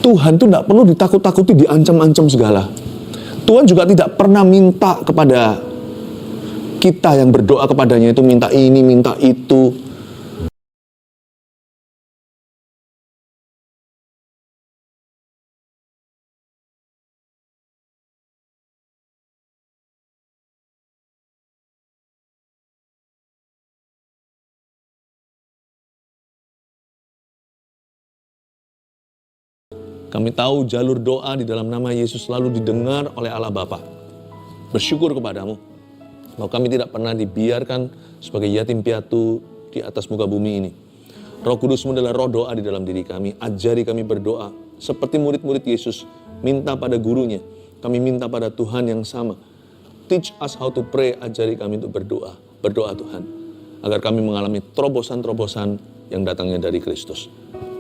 Tuhan tuh tidak perlu ditakut-takuti, diancam-ancam segala. Tuhan juga tidak pernah minta kepada kita yang berdoa kepadanya itu minta ini, minta itu. Kami tahu jalur doa di dalam nama Yesus selalu didengar oleh Allah Bapa. Bersyukur kepadamu bahwa kami tidak pernah dibiarkan sebagai yatim piatu di atas muka bumi ini. Roh Kudus-Mu adalah roh doa di dalam diri kami. Ajari kami berdoa seperti murid-murid Yesus. Minta pada gurunya. Kami minta pada Tuhan yang sama. Teach us how to pray. Ajari kami untuk berdoa. Berdoa Tuhan. Agar kami mengalami terobosan-terobosan yang datangnya dari Kristus.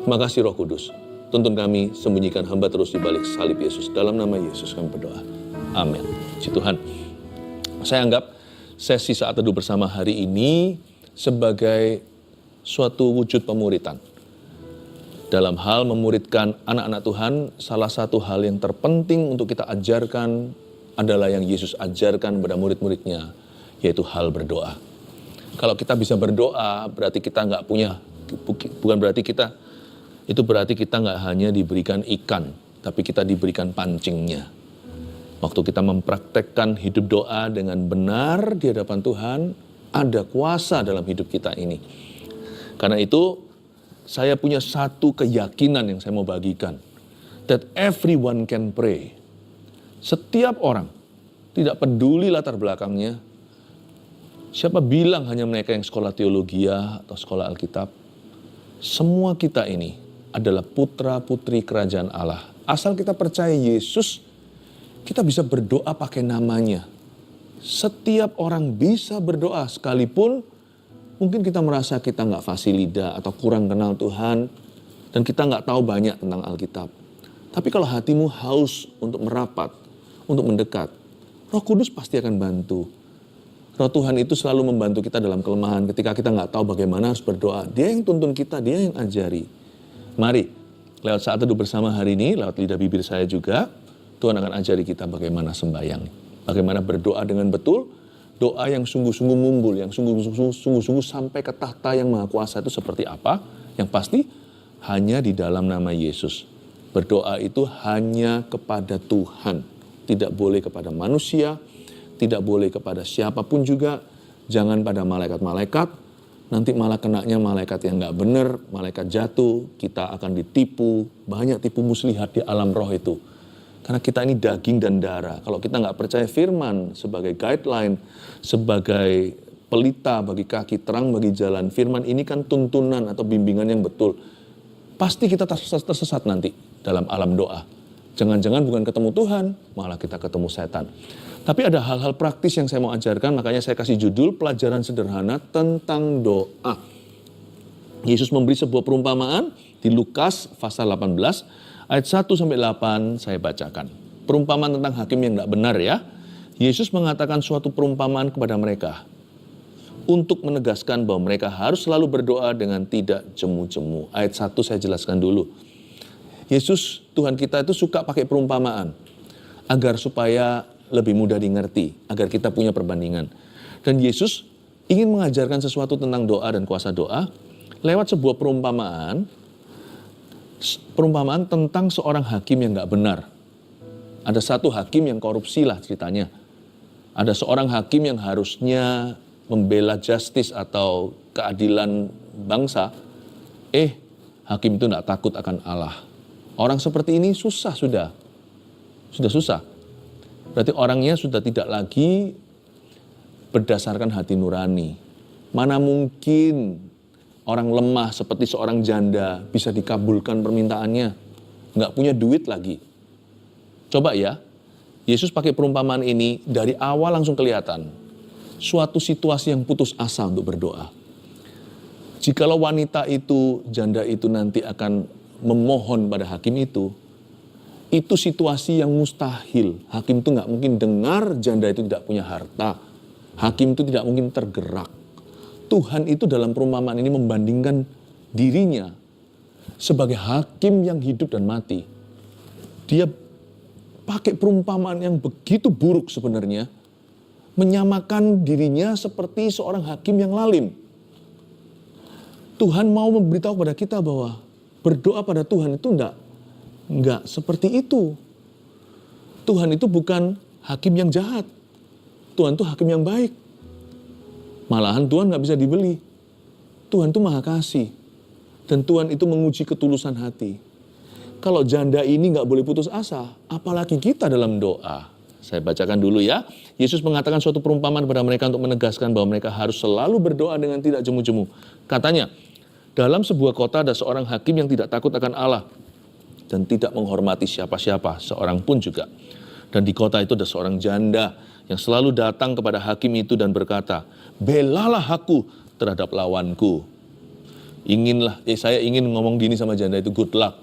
Terima kasih Roh Kudus. Tuntun kami, sembunyikan hamba terus di balik salib Yesus. Dalam nama Yesus kami berdoa. Amin. Puji Tuhan. Saya anggap sesi saat teduh bersama hari ini sebagai suatu wujud pemuritan. Dalam hal memuridkan anak-anak Tuhan, salah satu hal yang terpenting untuk kita ajarkan adalah yang Yesus ajarkan kepada murid-muridnya, yaitu hal berdoa. Kalau kita bisa berdoa, berarti kita nggak punya, bukan berarti kita, itu berarti kita nggak hanya diberikan ikan, tapi kita diberikan pancingnya. Waktu kita mempraktekkan hidup doa dengan benar di hadapan Tuhan, ada kuasa dalam hidup kita ini. Karena itu, saya punya satu keyakinan yang saya mau bagikan. That everyone can pray. Setiap orang, tidak peduli latar belakangnya. Siapa bilang hanya mereka yang sekolah teologi atau sekolah Alkitab. Semua kita ini adalah putra-putri kerajaan Allah. Asal kita percaya Yesus, kita bisa berdoa pakai namanya. Setiap orang bisa berdoa, sekalipun mungkin kita merasa kita nggak fasih lidah atau kurang kenal Tuhan, dan kita nggak tahu banyak tentang Alkitab. Tapi kalau hatimu haus untuk merapat, untuk mendekat, Roh Kudus pasti akan bantu. Roh Tuhan itu selalu membantu kita dalam kelemahan ketika kita nggak tahu bagaimana harus berdoa. Dia yang tuntun kita, dia yang ajari. Mari, lewat saat teduh bersama hari ini, lewat lidah bibir saya juga, Tuhan akan ajari kita bagaimana sembahyang. Bagaimana berdoa dengan betul, doa yang sungguh-sungguh mumbul, yang sungguh-sungguh sampai ke tahta yang maha kuasa itu seperti apa? Yang pasti, hanya di dalam nama Yesus. Berdoa itu hanya kepada Tuhan. Tidak boleh kepada manusia, tidak boleh kepada siapapun juga. Jangan pada malaikat-malaikat. Nanti malah kenanya malaikat yang nggak benar, malaikat jatuh, kita akan ditipu, banyak tipu muslihat di alam roh itu. Karena kita ini daging dan darah. Kalau kita nggak percaya firman sebagai guideline, sebagai pelita bagi kaki, terang bagi jalan, firman ini kan tuntunan atau bimbingan yang betul. Pasti kita tersesat nanti dalam alam doa. Jangan-jangan bukan ketemu Tuhan, malah kita ketemu setan. Tapi ada hal-hal praktis yang saya mau ajarkan, makanya saya kasih judul pelajaran sederhana tentang doa. Yesus memberi sebuah perumpamaan di Lukas pasal 18 ayat 1-8 saya bacakan. Perumpamaan tentang hakim yang tidak benar ya. Yesus mengatakan suatu perumpamaan kepada mereka untuk menegaskan bahwa mereka harus selalu berdoa dengan tidak jemu-jemu. Ayat 1 saya jelaskan dulu. Yesus, Tuhan kita itu suka pakai perumpamaan agar supaya lebih mudah dimengerti, agar kita punya perbandingan. Dan Yesus ingin mengajarkan sesuatu tentang doa dan kuasa doa lewat sebuah perumpamaan tentang seorang hakim yang nggak benar. Ada satu hakim yang korupsi lah ceritanya. Ada seorang hakim yang harusnya membela justice atau keadilan bangsa. Hakim itu nggak takut akan Allah. Orang seperti ini susah sudah susah. Berarti orangnya sudah tidak lagi berdasarkan hati nurani. Mana mungkin orang lemah seperti seorang janda bisa dikabulkan permintaannya. Nggak punya duit lagi. Coba ya, Yesus pakai perumpamaan ini dari awal langsung kelihatan. Suatu situasi yang putus asa untuk berdoa. Jikalau wanita itu, janda itu nanti akan memohon pada hakim itu situasi yang mustahil. Hakim itu nggak mungkin dengar janda itu tidak punya harta. Hakim itu tidak mungkin tergerak. Tuhan itu dalam perumpamaan ini membandingkan dirinya sebagai hakim yang hidup dan mati. Dia pakai perumpamaan yang begitu buruk sebenarnya, menyamakan dirinya seperti seorang hakim yang lalim. Tuhan mau memberitahu kepada kita bahwa berdoa pada Tuhan itu enggak seperti itu. Tuhan itu bukan hakim yang jahat. Tuhan itu hakim yang baik. Malahan Tuhan nggak bisa dibeli. Tuhan itu maha kasih. Dan Tuhan itu menguji ketulusan hati. Kalau janda ini nggak boleh putus asa, apalagi kita dalam doa. Saya bacakan dulu ya. Yesus mengatakan suatu perumpamaan kepada mereka untuk menegaskan bahwa mereka harus selalu berdoa dengan tidak jemu-jemu. Katanya, dalam sebuah kota ada seorang hakim yang tidak takut akan Allah dan tidak menghormati siapa-siapa, seorang pun juga. Dan di kota itu ada seorang janda yang selalu datang kepada hakim itu dan berkata, belalah aku terhadap lawanku. Saya ingin ngomong gini sama janda itu, good luck.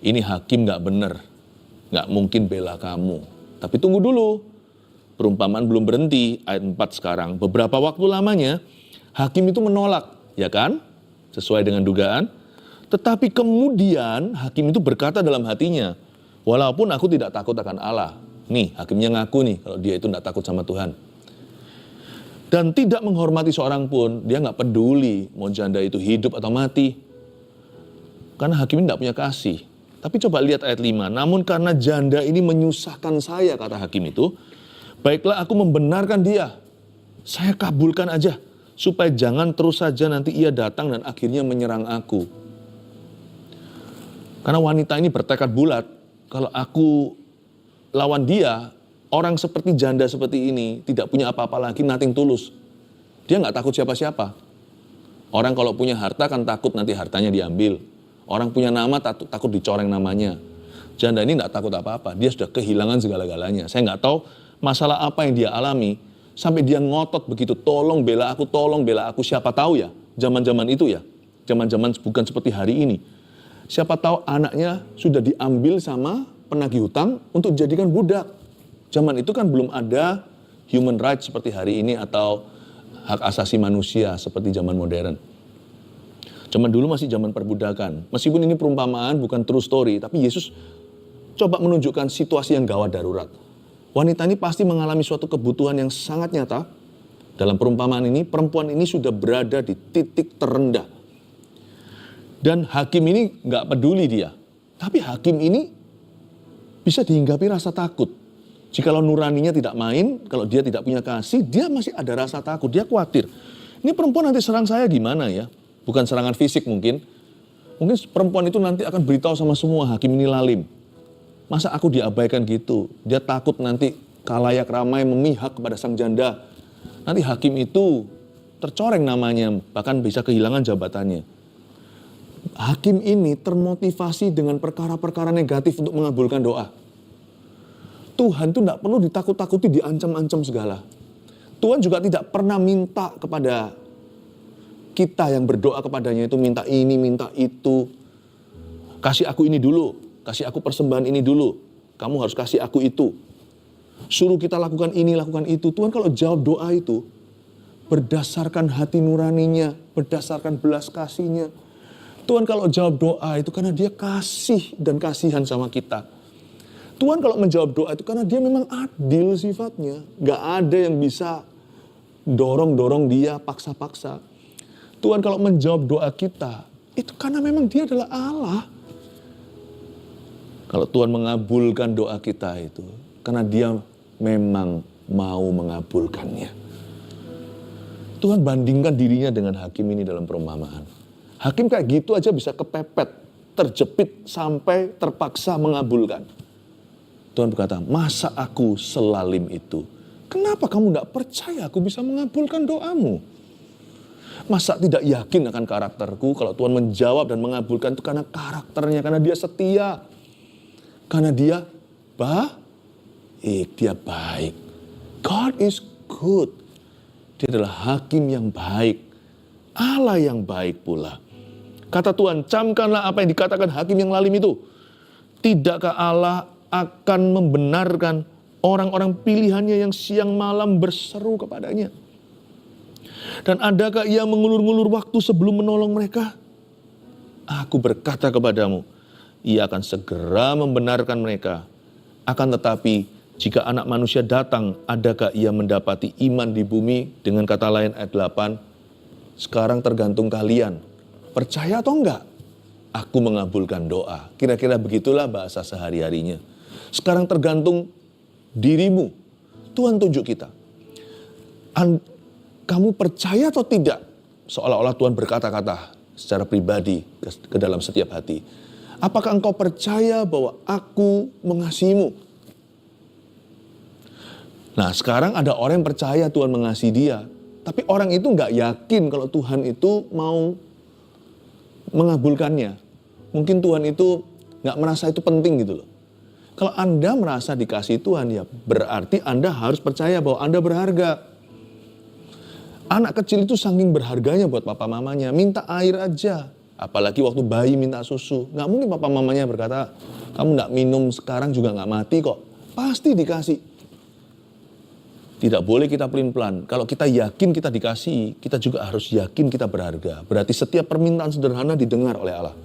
Ini hakim gak bener, gak mungkin bela kamu. Tapi tunggu dulu, perumpamaan belum berhenti, ayat 4 sekarang. Beberapa waktu lamanya, hakim itu menolak, ya kan? Sesuai dengan dugaan. Tetapi kemudian hakim itu berkata dalam hatinya, walaupun aku tidak takut akan Allah. Nih, hakimnya ngaku nih, kalau dia itu tidak takut sama Tuhan. Dan tidak menghormati seorang pun, dia nggak peduli mau janda itu hidup atau mati. Karena hakim ini tidak punya kasih. Tapi coba lihat ayat 5. Namun karena janda ini menyusahkan saya, kata hakim itu, baiklah aku membenarkan dia. Saya kabulkan aja, supaya jangan terus saja nanti ia datang dan akhirnya menyerang aku. Karena wanita ini bertekad bulat, kalau aku lawan dia, orang seperti janda seperti ini, tidak punya apa-apa lagi, nothing tulus. Dia nggak takut siapa-siapa. Orang kalau punya harta kan takut nanti hartanya diambil. Orang punya nama takut dicoreng namanya. Janda ini nggak takut apa-apa. Dia sudah kehilangan segala-galanya. Saya nggak tahu masalah apa yang dia alami. Sampai dia ngotot begitu. Tolong bela aku. Siapa tahu ya. Zaman-zaman itu ya. Zaman-zaman bukan seperti hari ini. Siapa tahu anaknya sudah diambil sama penagih hutang untuk dijadikan budak. Zaman itu kan belum ada human rights seperti hari ini atau hak asasi manusia seperti zaman modern. Zaman dulu masih zaman perbudakan. Meskipun ini perumpamaan bukan true story, tapi Yesus coba menunjukkan situasi yang gawat darurat. Wanita ini pasti mengalami suatu kebutuhan yang sangat nyata. Dalam perumpamaan ini, perempuan ini sudah berada di titik terendah. Dan hakim ini nggak peduli dia. Tapi hakim ini bisa dihinggapi rasa takut. Jikalau nuraninya tidak main, kalau dia tidak punya kasih, dia masih ada rasa takut, dia khawatir. Ini perempuan nanti serang saya gimana ya? Bukan serangan fisik mungkin. Mungkin perempuan itu nanti akan beritahu sama semua, hakim ini lalim. Masa aku diabaikan gitu? Dia takut nanti khalayak ramai memihak kepada sang janda. Nanti hakim itu tercoreng namanya, bahkan bisa kehilangan jabatannya. Hakim ini termotivasi dengan perkara-perkara negatif untuk mengabulkan doa. Tuhan itu tidak perlu ditakut-takuti, diancam-ancam segala. Tuhan juga tidak pernah minta kepada kita yang berdoa kepadanya itu minta ini, minta itu. Kasih aku ini dulu, kasih aku persembahan ini dulu. Kamu harus kasih aku itu. Suruh kita lakukan ini, lakukan itu. Tuhan kalau jawab doa itu, berdasarkan hati nuraninya, berdasarkan belas kasihnya. Tuhan kalau jawab doa itu karena dia kasih dan kasihan sama kita. Tuhan kalau menjawab doa itu karena dia memang adil sifatnya. Gak ada yang bisa dorong-dorong dia, paksa-paksa. Tuhan kalau menjawab doa kita, itu karena memang dia adalah Allah. Kalau Tuhan mengabulkan doa kita itu, karena dia memang mau mengabulkannya. Tuhan bandingkan dirinya dengan hakim ini dalam perumpamaan. Hakim kayak gitu aja bisa kepepet, terjepit sampai terpaksa mengabulkan. Tuhan berkata, masa aku selalim itu? Kenapa kamu tidak percaya aku bisa mengabulkan doamu? Masa tidak yakin akan karakterku? Kalau Tuhan menjawab dan mengabulkan itu karena karakternya, karena dia setia. Karena dia baik, dia baik. God is good. Dia adalah hakim yang baik. Allah yang baik pula. Kata Tuhan, camkanlah apa yang dikatakan hakim yang lalim itu. Tidakkah Allah akan membenarkan orang-orang pilihannya yang siang malam berseru kepadanya? Dan adakah ia mengulur-ngulur waktu sebelum menolong mereka? Aku berkata kepadamu, Ia akan segera membenarkan mereka. Akan tetapi, jika anak manusia datang, adakah ia mendapati iman di bumi? Dengan kata lain ayat 8, sekarang tergantung kalian. Percaya atau enggak? Aku mengabulkan doa. Kira-kira begitulah bahasa sehari-harinya. Sekarang tergantung dirimu. Tuhan tunjuk kita. Kamu percaya atau tidak? Seolah-olah Tuhan berkata-kata secara pribadi ke dalam setiap hati. Apakah engkau percaya bahwa aku mengasihimu? Nah, sekarang ada orang yang percaya Tuhan mengasihi dia. Tapi orang itu nggak yakin kalau Tuhan itu mau mengabulkannya. Mungkin Tuhan itu nggak merasa itu penting gitu loh. Kalau Anda merasa dikasihi Tuhan, ya berarti Anda harus percaya bahwa Anda berharga. Anak kecil itu saking berharganya buat papa mamanya, minta air aja. Apalagi waktu bayi minta susu. Nggak mungkin papa mamanya berkata, kamu nggak minum sekarang juga nggak mati kok. Pasti dikasih. Tidak boleh kita pelin-pelan. Kalau kita yakin kita dikasih, kita juga harus yakin kita berharga. Berarti setiap permintaan sederhana didengar oleh Allah.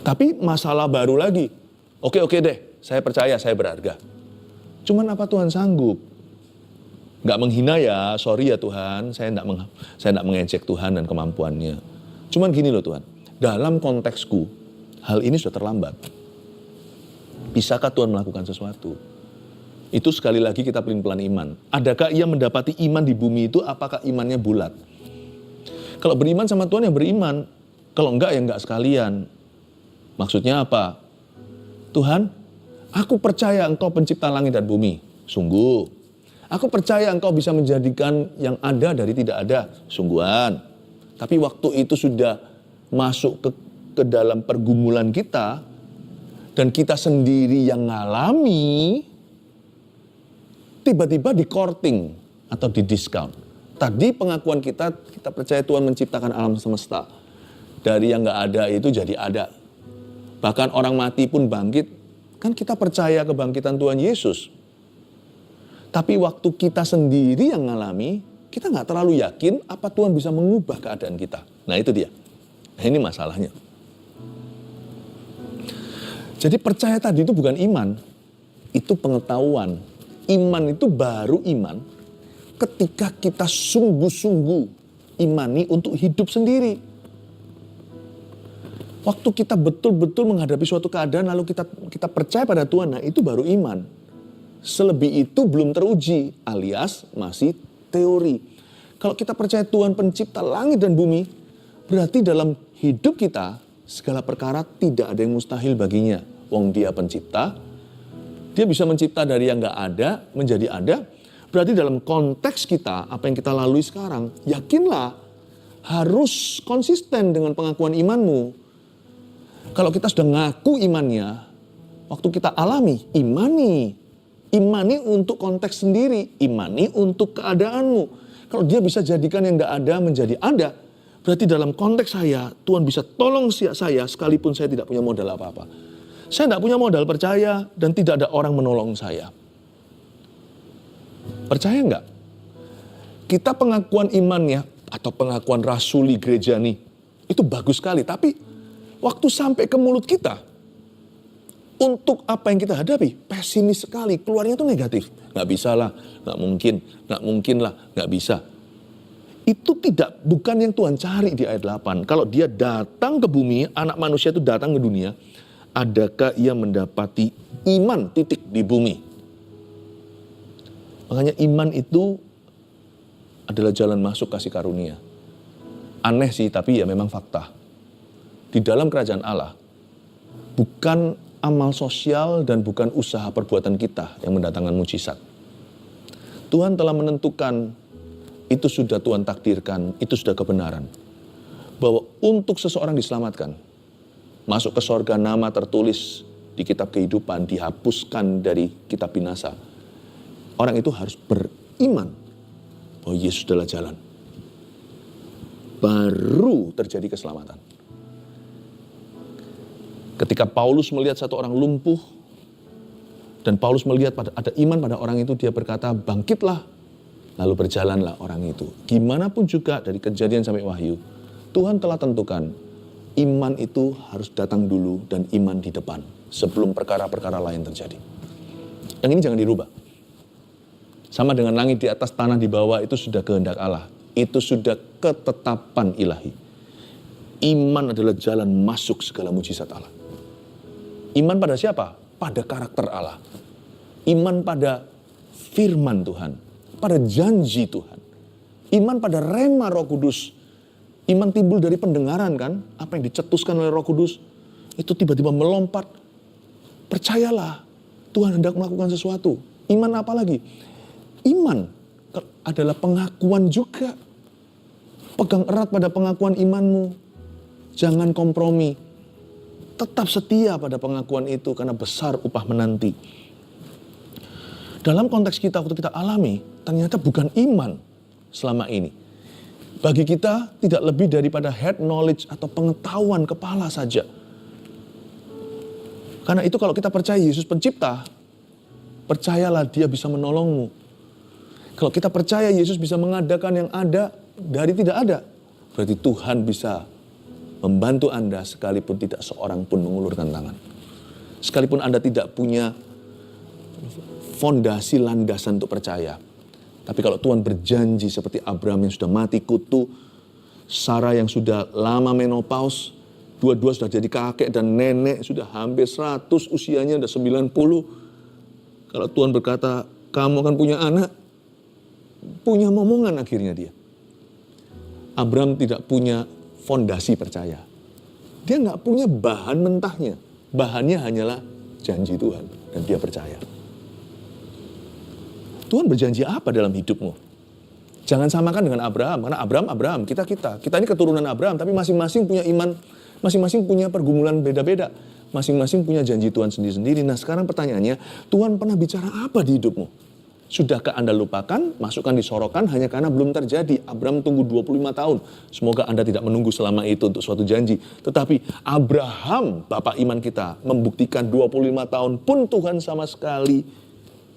Tapi masalah baru lagi. Oke deh, saya percaya saya berharga. Cuman apa Tuhan sanggup? Nggak menghina ya, sorry ya Tuhan, saya nggak mengejek Tuhan dan kemampuannya. Cuman gini loh Tuhan, dalam konteksku, hal ini sudah terlambat. Bisakah Tuhan melakukan sesuatu? Itu sekali lagi kita pelin-pelan iman. Adakah ia mendapati iman di bumi itu, apakah imannya bulat? Kalau beriman sama Tuhan ya beriman, kalau enggak ya enggak sekalian. Maksudnya apa? Tuhan, aku percaya Engkau pencipta langit dan bumi. Sungguh. Aku percaya Engkau bisa menjadikan yang ada dari tidak ada. Sungguhan. Tapi waktu itu sudah masuk ke dalam pergumulan kita, dan kita sendiri yang ngalami, tiba-tiba di-courting atau di-discount. Tadi pengakuan kita percaya Tuhan menciptakan alam semesta. Dari yang nggak ada itu jadi ada. Bahkan orang mati pun bangkit. Kan kita percaya kebangkitan Tuhan Yesus. Tapi waktu kita sendiri yang ngalami, kita nggak terlalu yakin apa Tuhan bisa mengubah keadaan kita. Nah itu dia. Nah, ini masalahnya. Jadi percaya tadi itu bukan iman. Itu pengetahuan. Iman itu baru iman ketika kita sungguh-sungguh imani untuk hidup sendiri. Waktu kita betul-betul menghadapi suatu keadaan lalu kita percaya pada Tuhan, nah itu baru iman. Selebih itu belum teruji, alias masih teori. Kalau kita percaya Tuhan pencipta langit dan bumi, berarti dalam hidup kita segala perkara tidak ada yang mustahil baginya. Wong dia pencipta, dia bisa mencipta dari yang gak ada menjadi ada. Berarti dalam konteks kita, apa yang kita lalui sekarang, yakinlah harus konsisten dengan pengakuan imanmu. Kalau kita sudah ngaku imannya, waktu kita alami, imani. Imani untuk konteks sendiri, imani untuk keadaanmu. Kalau dia bisa jadikan yang gak ada menjadi ada, berarti dalam konteks saya, Tuhan bisa tolong saya sekalipun saya tidak punya modal apa-apa. Saya tidak punya modal percaya dan tidak ada orang menolong saya. Percaya enggak? Kita pengakuan imannya atau pengakuan rasuli gereja nih, itu bagus sekali. Tapi waktu sampai ke mulut kita, untuk apa yang kita hadapi, pesimis sekali, keluarnya itu negatif. Nggak bisa lah, nggak mungkin lah, nggak bisa. Itu bukan yang Tuhan cari di ayat 8. Kalau dia datang ke bumi, anak manusia itu datang ke dunia, adakah ia mendapati iman di bumi? Makanya iman itu adalah jalan masuk kasih karunia. Aneh sih, tapi ya memang fakta. Di dalam kerajaan Allah, bukan amal sosial dan bukan usaha perbuatan kita yang mendatangkan mujizat. Tuhan telah menentukan, itu sudah Tuhan takdirkan, itu sudah kebenaran. Bahwa untuk seseorang diselamatkan, masuk ke sorga, nama tertulis di kitab kehidupan, dihapuskan dari kitab binasa. Orang itu harus beriman bahwa Yesus adalah jalan. Baru terjadi keselamatan. Ketika Paulus melihat satu orang lumpuh, dan Paulus melihat ada iman pada orang itu, dia berkata, bangkitlah, lalu berjalanlah orang itu. Gimana pun juga dari Kejadian sampai Wahyu, Tuhan telah tentukan, iman itu harus datang dulu dan iman di depan sebelum perkara-perkara lain terjadi. Yang ini jangan dirubah. Sama dengan langit di atas, tanah di bawah, itu sudah kehendak Allah. Itu sudah ketetapan ilahi. Iman adalah jalan masuk segala mujizat Allah. Iman pada siapa? Pada karakter Allah. Iman pada firman Tuhan. Pada janji Tuhan. Iman pada rema Roh Kudus. Iman timbul dari pendengaran kan. Apa yang dicetuskan oleh Roh Kudus. Itu tiba-tiba melompat. Percayalah. Tuhan hendak melakukan sesuatu. Iman apa lagi? Iman adalah pengakuan juga. Pegang erat pada pengakuan imanmu. Jangan kompromi. Tetap setia pada pengakuan itu karena besar upah menanti. Dalam konteks kita waktu kita alami, ternyata bukan iman selama ini. Bagi kita tidak lebih daripada head knowledge atau pengetahuan kepala saja. Karena itu kalau kita percaya Yesus pencipta, percayalah dia bisa menolongmu. Kalau kita percaya Yesus bisa mengadakan yang ada dari tidak ada, berarti Tuhan bisa membantu Anda sekalipun tidak seorang pun mengulurkan tangan. Sekalipun Anda tidak punya fondasi landasan untuk percaya. Tapi kalau Tuhan berjanji seperti Abraham yang sudah mati kutu, Sarah yang sudah lama menopause, dua-dua sudah jadi kakek dan nenek, sudah hampir 100 usianya, sudah 90. Kalau Tuhan berkata, kamu akan punya anak, punya momongan akhirnya dia. Abraham tidak punya fondasi percaya. Dia nggak punya bahan mentahnya. Bahannya hanyalah janji Tuhan. Dan dia percaya. Tuhan berjanji apa dalam hidupmu? Jangan samakan dengan Abraham. Karena Abraham, kita ini keturunan Abraham. Tapi masing-masing punya iman, masing-masing punya pergumulan beda-beda. Masing-masing punya janji Tuhan sendiri-sendiri. Nah sekarang pertanyaannya, Tuhan pernah bicara apa di hidupmu? Sudahkah Anda lupakan, masukkan disorokan hanya karena belum terjadi. Abraham tunggu 25 tahun. Semoga Anda tidak menunggu selama itu untuk suatu janji. Tetapi Abraham, bapak iman kita, membuktikan 25 tahun pun Tuhan sama sekali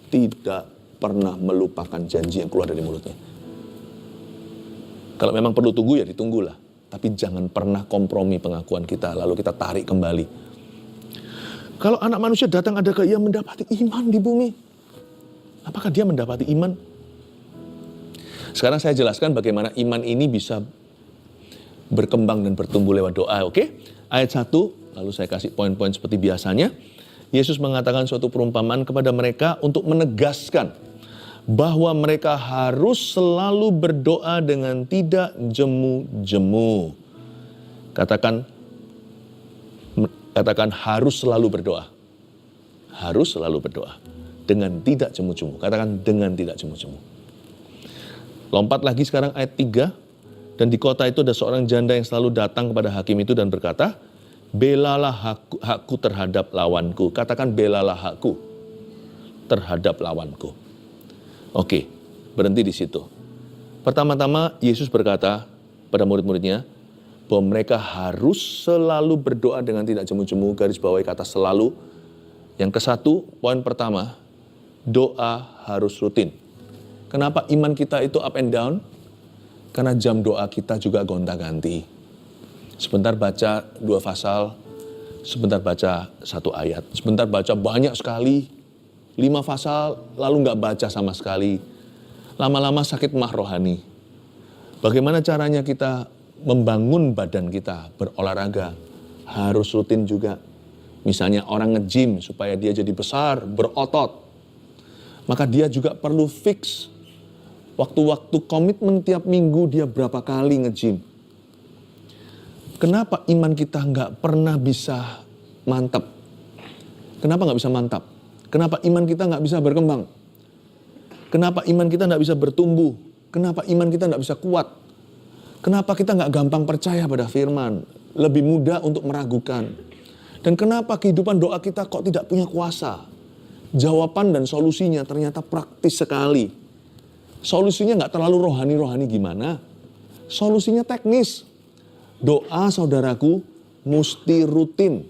tidak pernah melupakan janji yang keluar dari mulutnya. Kalau memang perlu tunggu ya ditunggulah. Tapi jangan pernah kompromi pengakuan kita, lalu kita tarik kembali. Kalau anak manusia datang adakah ia mendapati iman di bumi? Apakah dia mendapati iman? Sekarang saya jelaskan bagaimana iman ini bisa berkembang dan bertumbuh lewat doa, oke? Ayat 1, lalu saya kasih poin-poin seperti biasanya. Yesus mengatakan suatu perumpamaan kepada mereka untuk menegaskan bahwa mereka harus selalu berdoa dengan tidak jemu-jemu. Katakan harus selalu berdoa. Harus selalu berdoa. Dengan tidak jemu-jemu. Katakan dengan tidak jemu-jemu. Lompat lagi sekarang ayat 3. Dan di kota itu ada seorang janda yang selalu datang kepada hakim itu dan berkata, belalah hakku terhadap lawanku. Katakan belalah hakku terhadap lawanku. Oke, berhenti di situ. Pertama-tama Yesus berkata pada murid-muridnya bahwa mereka harus selalu berdoa dengan tidak jemu-jemu, garis bawahi kata selalu. Yang ke-1, poin pertama, doa harus rutin. Kenapa iman kita itu up and down? Karena jam doa kita juga gonta-ganti. Sebentar baca 2 pasal, sebentar baca 1 ayat, sebentar baca banyak sekali, 5 pasal, lalu nggak baca sama sekali. Lama-lama sakit mah rohani. Bagaimana caranya kita membangun badan kita, berolahraga? Harus rutin juga. Misalnya orang nge-gym supaya dia jadi besar, berotot. Maka dia juga perlu fix waktu-waktu komitmen tiap minggu dia berapa kali nge-gym. Kenapa iman kita nggak pernah bisa mantap? Kenapa nggak bisa mantap? Kenapa iman kita nggak bisa berkembang? Kenapa iman kita nggak bisa bertumbuh? Kenapa iman kita nggak bisa kuat? Kenapa kita nggak gampang percaya pada firman? Lebih mudah untuk meragukan. Dan kenapa kehidupan doa kita kok tidak punya kuasa? Jawaban dan solusinya ternyata praktis sekali. Solusinya nggak terlalu rohani-rohani gimana. Solusinya teknis. Doa saudaraku mesti rutin.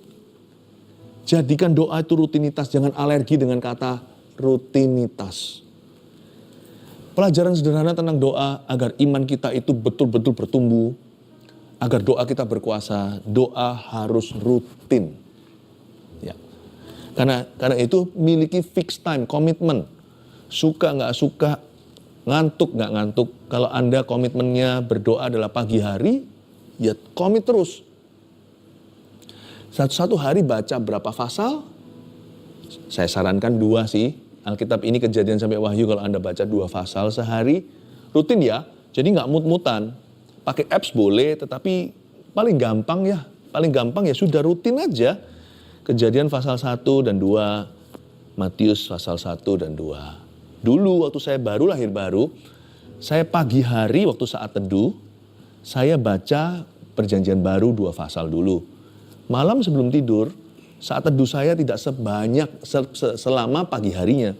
Jadikan doa itu rutinitas. Jangan alergi dengan kata rutinitas. Pelajaran sederhana tentang doa agar iman kita itu betul-betul bertumbuh. agar doa kita berkuasa, doa harus rutin. Ya. Karena itu miliki fixed time, komitmen. Suka nggak suka, ngantuk nggak ngantuk. Kalau Anda komitmennya berdoa adalah pagi hari, ya komit terus. Satu hari baca berapa pasal? Saya sarankan 2 sih. Alkitab ini Kejadian sampai Wahyu, kalau Anda baca 2 pasal sehari, rutin ya. Jadi nggak mut-mutan. Pakai apps boleh, tetapi paling gampang ya sudah rutin aja. Kejadian pasal 1 dan 2, Matius pasal 1 dan 2. Dulu waktu saya lahir baru, saya pagi hari waktu saat teduh, saya baca Perjanjian Baru 2 pasal dulu. Malam sebelum tidur, saat teduh saya tidak sebanyak selama pagi harinya.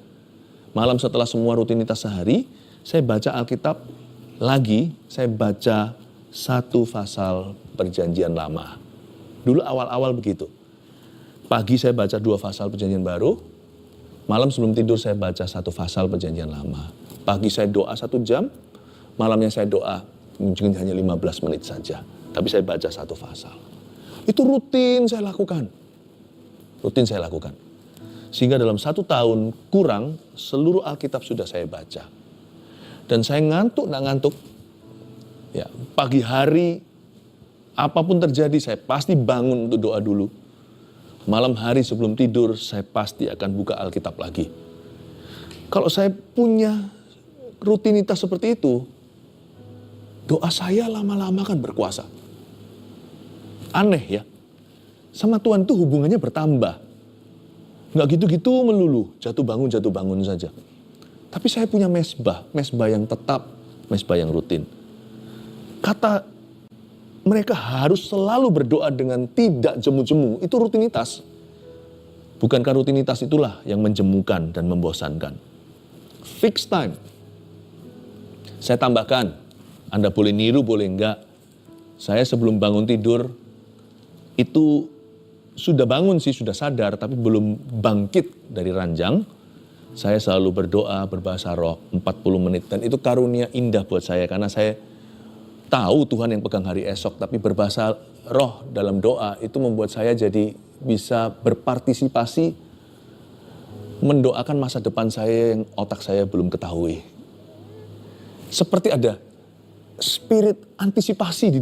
Malam setelah semua rutinitas sehari, saya baca Alkitab lagi, saya baca 1 pasal Perjanjian Lama. Dulu awal-awal begitu. Pagi saya baca 2 pasal Perjanjian Baru, malam sebelum tidur saya baca 1 pasal Perjanjian Lama. Pagi saya doa 1 jam, malamnya saya doa mungkin hanya 15 menit saja. Tapi saya baca 1 pasal. Itu rutin saya lakukan. Sehingga dalam 1 tahun kurang, seluruh Alkitab sudah saya baca. Dan saya ngantuk, nggak ngantuk. Ya, pagi hari, apapun terjadi, saya pasti bangun untuk doa dulu. Malam hari sebelum tidur, saya pasti akan buka Alkitab lagi. Kalau saya punya rutinitas seperti itu, doa saya lama-lama kan berkuasa. Aneh ya, sama Tuhan itu hubungannya bertambah. Nggak gitu-gitu melulu, jatuh bangun saja. Tapi saya punya mesbah yang tetap, mesbah yang rutin. Kata mereka harus selalu berdoa dengan tidak jemu-jemu, itu rutinitas. Bukankah rutinitas itulah yang menjemukan dan membosankan? Fixed time. Saya tambahkan, Anda boleh niru, boleh enggak. Saya sebelum bangun tidur, itu sudah bangun sih, sudah sadar, tapi belum bangkit dari ranjang. Saya selalu berdoa berbahasa roh 40 menit. Dan itu karunia indah buat saya. Karena saya tahu Tuhan yang pegang hari esok. Tapi berbahasa roh dalam doa itu membuat saya jadi bisa berpartisipasi. Mendoakan masa depan saya yang otak saya belum ketahui. Seperti ada spirit antisipasi di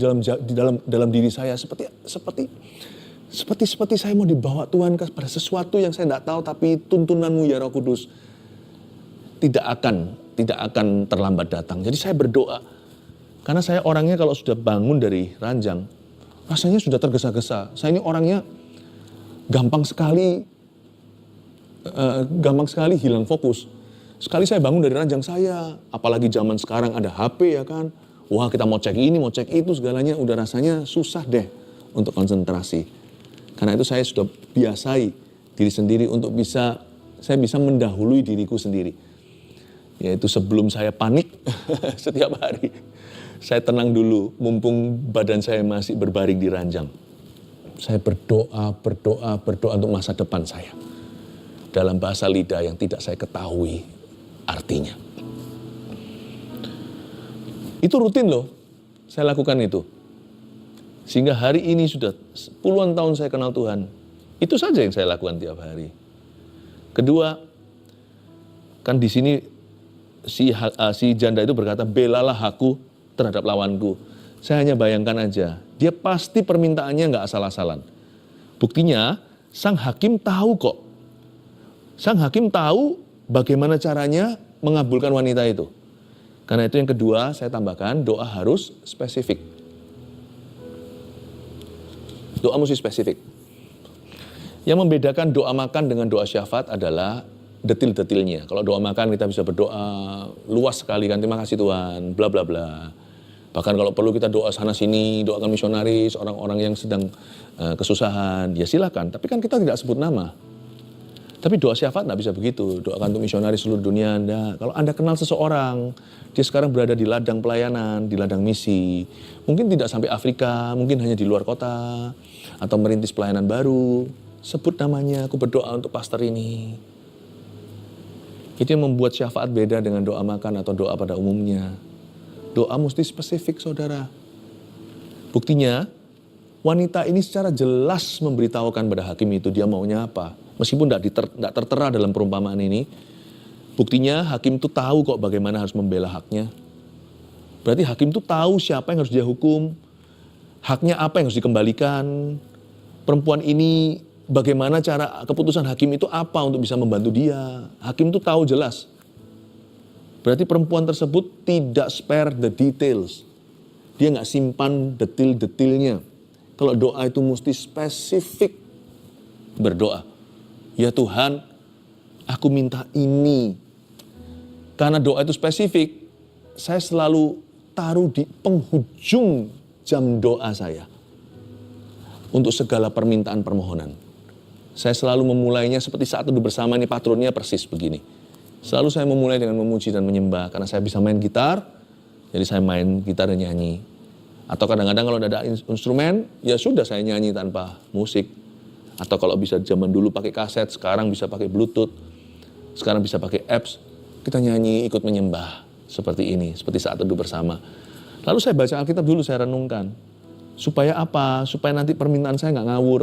dalam diri saya. Seperti saya mau dibawa Tuhan kepada sesuatu yang saya tidak tahu, tapi tuntunanmu ya Roh Kudus tidak akan terlambat datang. Jadi saya berdoa, karena saya orangnya kalau sudah bangun dari ranjang, rasanya sudah tergesa-gesa. Saya ini orangnya gampang sekali hilang fokus. Sekali saya bangun dari ranjang saya, apalagi zaman sekarang ada HP ya kan, wah kita mau cek ini, mau cek itu, segalanya udah rasanya susah deh untuk konsentrasi. Karena itu saya sudah biasai diri sendiri untuk saya bisa mendahului diriku sendiri. Yaitu sebelum saya panik setiap hari, saya tenang dulu, mumpung badan saya masih berbaring di ranjang. Saya berdoa untuk masa depan saya. Dalam bahasa lidah yang tidak saya ketahui artinya. Itu rutin loh, saya lakukan itu. Sehingga hari ini sudah puluhan tahun saya kenal Tuhan. Itu saja yang saya lakukan tiap hari. Kedua, kan di sini si janda itu berkata, belalah aku terhadap lawanku. Saya hanya bayangkan aja, dia pasti permintaannya nggak asal-asalan. Buktinya, sang hakim tahu kok. Sang hakim tahu bagaimana caranya mengabulkan wanita itu. Karena itu yang kedua, saya tambahkan, doa harus spesifik. Doa mesti spesifik. Yang membedakan doa makan dengan doa syafaat adalah detil-detilnya. Kalau doa makan kita bisa berdoa luas sekali kan, terima kasih Tuhan, bla bla bla. Bahkan kalau perlu kita doa sana sini, doakan misionaris, orang-orang yang sedang kesusahan, ya silakan. Tapi kan kita tidak sebut nama. Tapi doa syafaat tidak bisa begitu. Doakan untuk misionaris seluruh dunia. Anda. Kalau Anda kenal seseorang, dia sekarang berada di ladang pelayanan, di ladang misi. Mungkin tidak sampai Afrika, mungkin hanya di luar kota. Atau merintis pelayanan baru. Sebut namanya, aku berdoa untuk pastor ini. Itu yang membuat syafaat beda dengan doa makan atau doa pada umumnya. Doa mesti spesifik, saudara. Buktinya, wanita ini secara jelas memberitahukan pada hakim itu dia maunya apa. Meskipun tidak tertera dalam perumpamaan ini, buktinya hakim itu tahu kok bagaimana harus membela haknya. Berarti hakim itu tahu siapa yang harus dia hukum, haknya apa yang harus dikembalikan. Perempuan ini bagaimana cara keputusan hakim itu apa untuk bisa membantu dia. Hakim itu tahu jelas. Berarti perempuan tersebut tidak spare the details. Dia nggak simpan detil-detilnya. Kalau doa itu mesti spesifik berdoa. Ya Tuhan, aku minta ini. Karena doa itu spesifik, saya selalu taruh di penghujung jam doa saya. Untuk segala permintaan permohonan. Saya selalu memulainya seperti saat duduk bersama ini patronnya persis begini. Selalu saya memulai dengan memuji dan menyembah. Karena saya bisa main gitar, jadi saya main gitar dan nyanyi. Atau kadang-kadang kalau ada instrumen, ya sudah saya nyanyi tanpa musik. Atau kalau bisa zaman dulu pakai kaset, sekarang bisa pakai bluetooth. Sekarang bisa pakai apps. Kita nyanyi ikut menyembah seperti ini, seperti saat duduk bersama. Lalu saya baca Alkitab dulu, saya renungkan. Supaya apa? Supaya nanti permintaan saya nggak ngawur.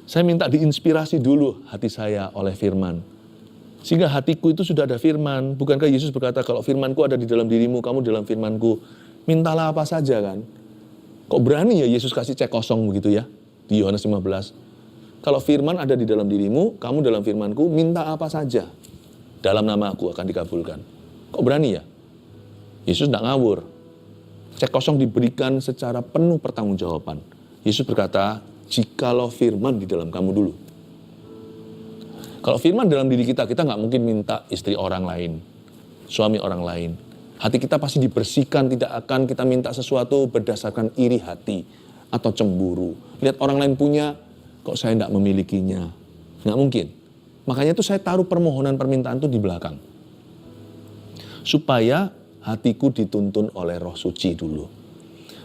Saya minta diinspirasi dulu hati saya oleh firman. Sehingga hatiku itu sudah ada firman. Bukankah Yesus berkata, kalau firmanku ada di dalam dirimu, kamu dalam firmanku. Mintalah apa saja kan. Kok berani ya Yesus kasih cek kosong begitu ya? Di Yohanes 15. Kalau firman ada di dalam dirimu, kamu dalam firmanku, minta apa saja. Dalam nama aku akan dikabulkan. Kok berani ya? Yesus tidak ngawur. Cek kosong diberikan secara penuh pertanggungjawaban. Yesus berkata, jikalau firman di dalam kamu dulu. Kalau firman dalam diri kita nggak mungkin minta istri orang lain, suami orang lain. Hati kita pasti dibersihkan, tidak akan kita minta sesuatu berdasarkan iri hati atau cemburu. Lihat orang lain punya, kok saya tidak memilikinya. Nggak mungkin. Makanya itu saya taruh permohonan permintaan itu di belakang. Supaya hatiku dituntun oleh Roh Suci dulu.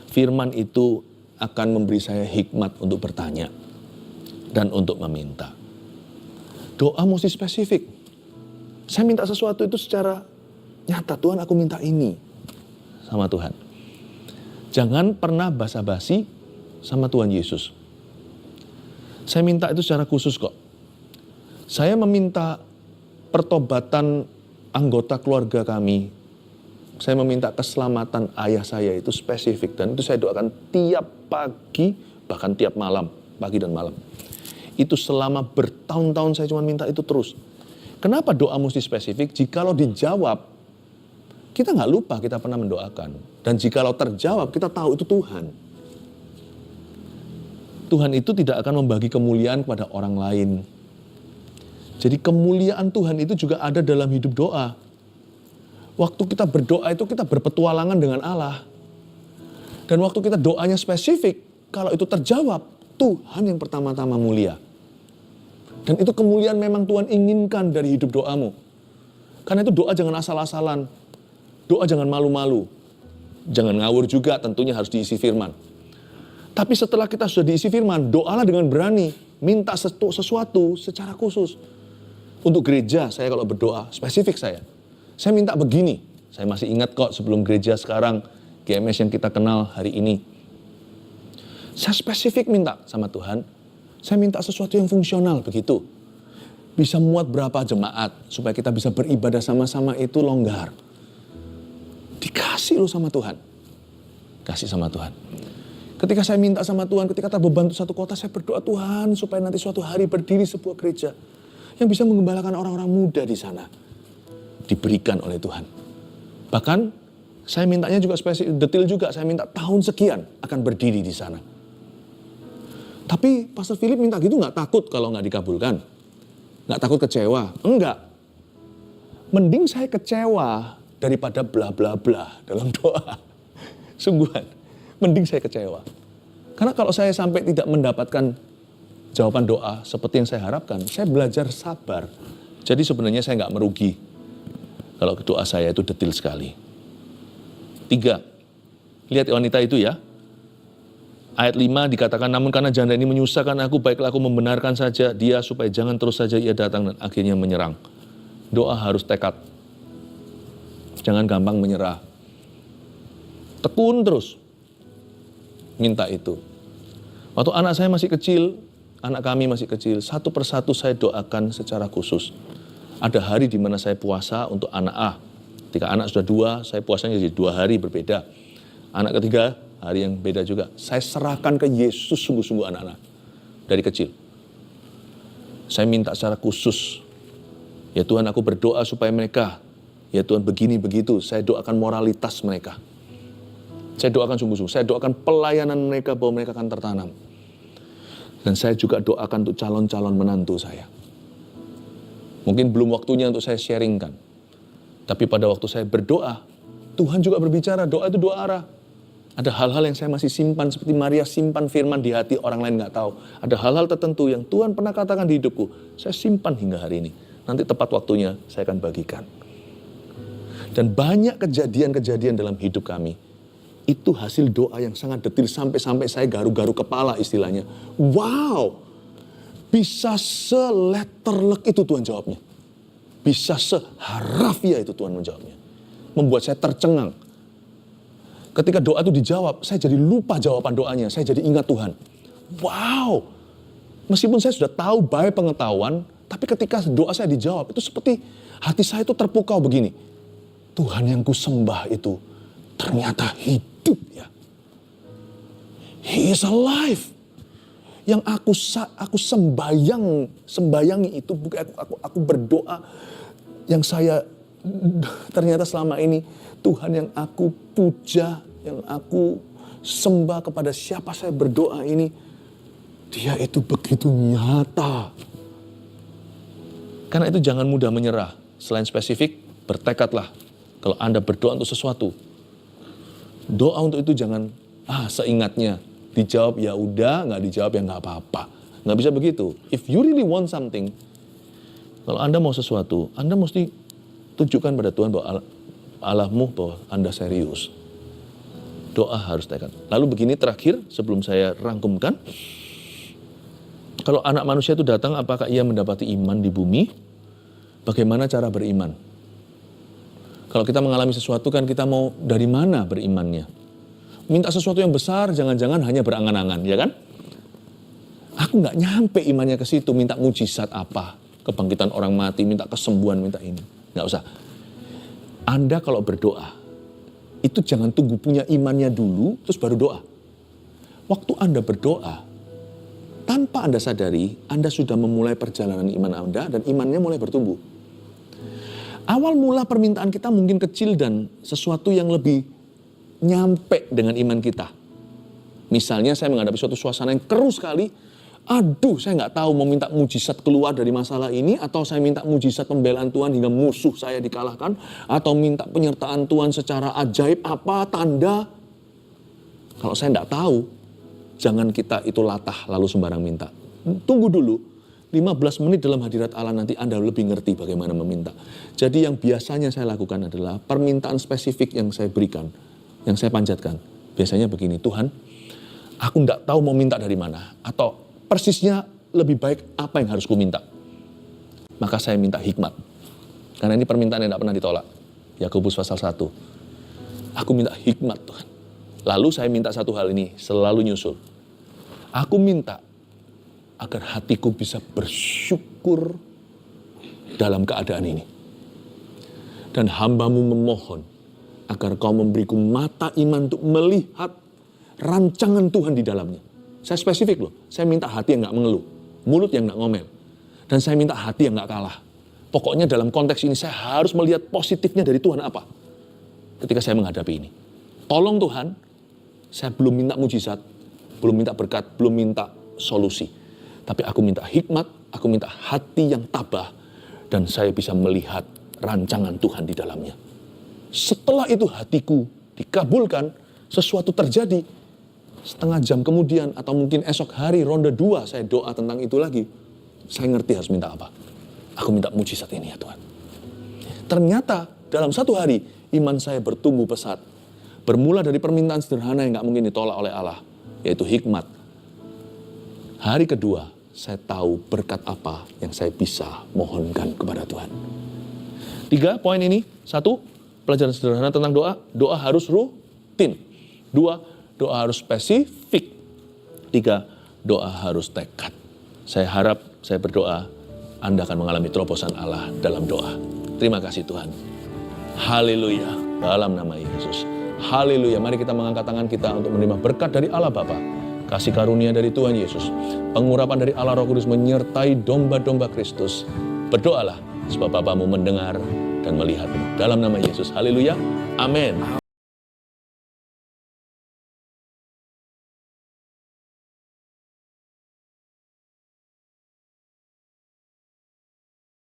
Firman itu akan memberi saya hikmat untuk bertanya dan untuk meminta. Doa mesti spesifik. Saya minta sesuatu itu secara nyata. Tuhan, aku minta ini sama Tuhan. Jangan pernah basa-basi sama Tuhan Yesus. Saya minta itu secara khusus kok. Saya meminta pertobatan anggota keluarga kami. Saya meminta keselamatan ayah saya itu spesifik. Dan itu saya doakan tiap pagi, bahkan tiap malam. Pagi dan malam. Itu selama bertahun-tahun saya cuma minta itu terus. Kenapa doa mesti spesifik? Jikalau dijawab, kita nggak lupa kita pernah mendoakan. Dan jikalau terjawab, kita tahu itu Tuhan. Tuhan itu tidak akan membagi kemuliaan kepada orang lain. Jadi kemuliaan Tuhan itu juga ada dalam hidup doa. Waktu kita berdoa itu kita berpetualangan dengan Allah. Dan waktu kita doanya spesifik, kalau itu terjawab, Tuhan yang pertama-tama mulia. Dan itu kemuliaan memang Tuhan inginkan dari hidup doamu. Karena itu doa jangan asal-asalan. Doa jangan malu-malu. Jangan ngawur juga, tentunya harus diisi firman. Tapi setelah kita sudah diisi firman, doalah dengan berani. Minta sesuatu secara khusus. Untuk gereja, saya kalau berdoa, spesifik saya. Saya minta begini. Saya masih ingat kok sebelum gereja sekarang, GMS yang kita kenal hari ini. Saya spesifik minta sama Tuhan. Saya minta sesuatu yang fungsional begitu. Bisa muat berapa jemaat supaya kita bisa beribadah sama-sama itu longgar. Dikasih loh sama Tuhan. Kasih sama Tuhan. Ketika saya minta sama Tuhan, ketika terbeban satu kota, saya berdoa Tuhan supaya nanti suatu hari berdiri sebuah gereja yang bisa menggembalakan orang-orang muda di sana. Diberikan oleh Tuhan. Bahkan saya mintanya juga spesifik, detail juga. Saya minta tahun sekian akan berdiri di sana. Tapi Pastor Philip minta gitu nggak takut kalau nggak dikabulkan? Nggak takut kecewa? Enggak. Mending saya kecewa daripada bla bla bla dalam doa. Sungguhan. Mending saya kecewa. Karena kalau saya sampai tidak mendapatkan jawaban doa seperti yang saya harapkan, saya belajar sabar. Jadi sebenarnya saya nggak merugi. Kalau doa saya itu detil sekali. 3. Lihat wanita itu ya. Ayat 5 dikatakan, namun karena janda ini menyusahkan aku, baiklah aku membenarkan saja dia supaya jangan terus saja ia datang dan akhirnya menyerang. Doa harus tekad. Jangan gampang menyerah. Tekun terus. minta itu. Waktu anak saya masih kecil, anak kami masih kecil, satu persatu saya doakan secara khusus. Ada hari di mana saya puasa untuk anak A. Ketika anak sudah 2, saya puasanya jadi 2 hari berbeda. Anak ketiga, hari yang beda juga. Saya serahkan ke Yesus sungguh-sungguh anak-anak dari kecil. Saya minta secara khusus, ya Tuhan aku berdoa supaya mereka, ya Tuhan begini begitu, saya doakan moralitas mereka. Saya doakan sungguh-sungguh, saya doakan pelayanan mereka bahwa mereka akan tertanam. Dan saya juga doakan untuk calon-calon menantu saya. Mungkin belum waktunya untuk saya sharingkan. Tapi pada waktu saya berdoa, Tuhan juga berbicara, doa itu 2 arah. Ada hal-hal yang saya masih simpan, seperti Maria simpan firman di hati, orang lain nggak tahu. Ada hal-hal tertentu yang Tuhan pernah katakan di hidupku, saya simpan hingga hari ini. Nanti tepat waktunya saya akan bagikan. Dan banyak kejadian-kejadian dalam hidup kami, itu hasil doa yang sangat detil, sampai-sampai saya garu-garu kepala istilahnya. Wow, bisa seletterlek itu Tuhan jawabnya. Bisa seharafiah itu Tuhan menjawabnya. Membuat saya tercengang. Ketika doa itu dijawab, saya jadi lupa jawaban doanya. Saya jadi ingat Tuhan. Wow. Meskipun saya sudah tahu baik pengetahuan, tapi ketika doa saya dijawab, itu seperti hati saya itu terpukau begini. Tuhan yang ku sembah itu ternyata hidup ya. He is alive. Yang aku sembayangi itu, bukan aku berdoa, yang saya ternyata selama ini Tuhan yang aku puja, yang aku sembah, kepada siapa saya berdoa ini, dia itu begitu nyata. Karena itu jangan mudah menyerah. Selain spesifik, bertekadlah. Kalau Anda berdoa untuk sesuatu, doa untuk itu jangan seingatnya. Dijawab ya udah, nggak dijawab ya nggak apa-apa. Nggak bisa begitu. If you really want something, kalau Anda mau sesuatu, Anda mesti tunjukkan pada Tuhan bahwa Allahmu bahwa Anda serius. Doa harus tekad. Lalu begini terakhir sebelum saya rangkumkan. Kalau anak manusia itu datang, apakah ia mendapati iman di bumi? Bagaimana cara beriman? Kalau kita mengalami sesuatu kan kita mau dari mana berimannya? Minta sesuatu yang besar, jangan-jangan hanya berangan-angan, ya kan? Aku nggak nyampe imannya ke situ, minta mujizat apa? Kebangkitan orang mati, minta kesembuhan, minta ini. Nggak usah. Anda kalau berdoa, itu jangan tunggu punya imannya dulu, terus baru doa. Waktu Anda berdoa, tanpa Anda sadari, Anda sudah memulai perjalanan iman Anda, dan imannya mulai bertumbuh. Awal mula permintaan kita mungkin kecil dan sesuatu yang lebih nyampe dengan iman kita. Misalnya saya menghadapi suatu suasana yang keruh sekali, saya nggak tahu mau minta mujizat keluar dari masalah ini, atau saya minta mujizat pembelaan Tuhan hingga musuh saya dikalahkan, atau minta penyertaan Tuhan secara ajaib, apa tanda. Kalau saya nggak tahu, jangan kita itu latah lalu sembarang minta. Tunggu dulu, 15 menit dalam hadirat Allah, nanti Anda lebih ngerti bagaimana meminta. Jadi yang biasanya saya lakukan adalah permintaan spesifik yang saya berikan, yang saya panjatkan. Biasanya begini, Tuhan, aku nggak tahu mau minta dari mana, atau persisnya lebih baik apa yang harus ku minta. Maka saya minta hikmat. Karena ini permintaan yang tidak pernah ditolak. Yakobus pasal 1. Aku minta hikmat Tuhan. Lalu saya minta satu hal ini, selalu nyusul. Aku minta agar hatiku bisa bersyukur dalam keadaan ini. Dan hamba-Mu memohon agar Kau memberiku mata iman untuk melihat rancangan Tuhan di dalamnya. Saya spesifik loh, saya minta hati yang gak mengeluh, mulut yang gak ngomel. Dan saya minta hati yang gak kalah. Pokoknya dalam konteks ini saya harus melihat positifnya dari Tuhan apa ketika saya menghadapi ini. Tolong Tuhan, saya belum minta mujizat, belum minta berkat, belum minta solusi. Tapi aku minta hikmat, aku minta hati yang tabah, dan saya bisa melihat rancangan Tuhan di dalamnya. Setelah itu hatiku dikabulkan, sesuatu terjadi. Setengah jam kemudian, atau mungkin esok hari ronde 2, saya doa tentang itu lagi. Saya ngerti harus minta apa. Aku minta mujizat ini ya Tuhan. Ternyata dalam satu hari, iman saya bertumbuh pesat. Bermula dari permintaan sederhana yang gak mungkin ditolak oleh Allah, yaitu hikmat. Hari kedua, saya tahu berkat apa yang saya bisa mohonkan kepada Tuhan. 3 poin ini. 1, pelajaran sederhana tentang doa. Doa harus rutin. 2, doa harus spesifik. 3, doa harus tekad. Saya harap, saya berdoa, Anda akan mengalami terobosan Allah dalam doa. Terima kasih Tuhan. Haleluya, dalam nama Yesus. Haleluya, mari kita mengangkat tangan kita untuk menerima berkat dari Allah Bapa, kasih karunia dari Tuhan Yesus, pengurapan dari Allah Roh Kudus menyertai domba-domba Kristus. Berdoalah, sebab Bapamu mendengar dan melihatmu. Dalam nama Yesus, haleluya, amin.